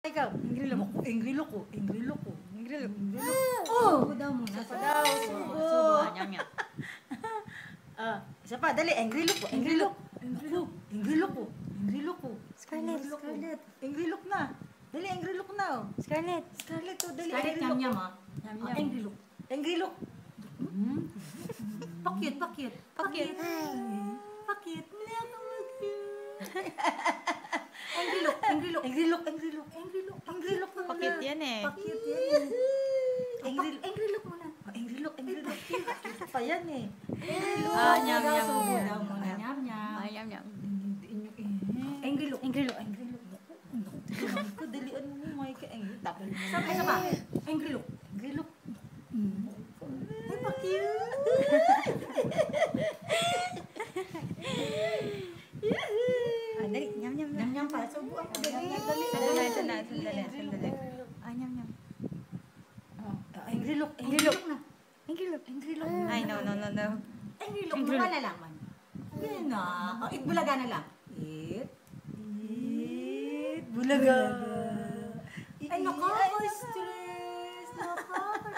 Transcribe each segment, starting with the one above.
Ikaw, angry look. Angry look ko. Angry look ko. Angry look. Oh! Subo daw muna. Isa pa daw. Subo. Nyam, nyam. Isa pa, dali. Angry look ko. Angry look. Angry look. Angry look ko. Angry look ko. Scarlett, Angry look ko. Scarlett. Angry look na. Dali, angry look na. Oh. Scarlett. Scarlett, oh, dali. Scarlett, Angry look. nyam, ah. Nyam, Ah, nyam. angry look. Angry look. Pakit, pakit. Pakit. Pakit. Angry look, angry look. Angry look. Angry look. Angry look. Angry look muna. Pakit yan eh. Pakit yan. Angry look muna. Angry look. Angry look. Pakit pa yan eh. Nyam, nyam. Subo daw muna. Nyam, nyam. Ay, nyam, nyam. Angry look, angry look. Angry look. Ko dalian mo may ka angry tapos mo. Saan ka ba? Angry look. Angry look. Ay, pakit. Dali, nyam, nyam. Nyam nyam pa. Subo ako. Dali. Sandali. Nyam, nyam. Angry look. Angry look. Angry look. Angry look. Ay, no. Angry look. Angry look. Malalaman. Yan na. Bulaga na lang. It. Bulaga. Ay, nakaka-stress.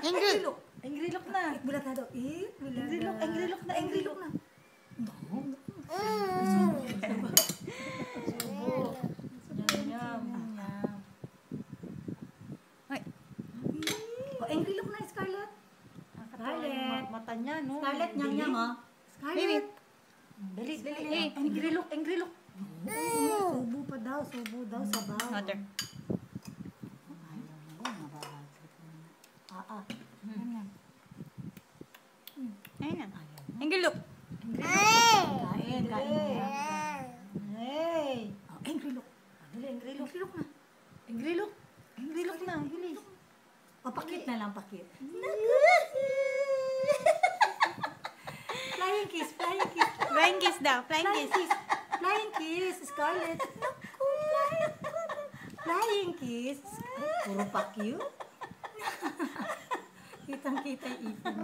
Angry look. Angry look na. Bulaga daw. Bulaga. Angry look. Angry look na. Angry look na. Angry look na, Scarlett. Scarlett. Mata niya, no? Scarlett, nyam, nyam, ah. Scarlett. Dali. Angry look. Angry look. Subo pa daw, sabaw. Water. Ayun na. Angry look. Kain. Hey. Angry look. Dali, angry look. Angry look na. Angry look. Angry look na. Bilis. Pakit na lang, pakit. Flying kiss. Flying kiss daw, flying kiss. Flying kiss, Scarlett. Naku, flying kiss. Puro pakyu. Kitang-kita yung ipin.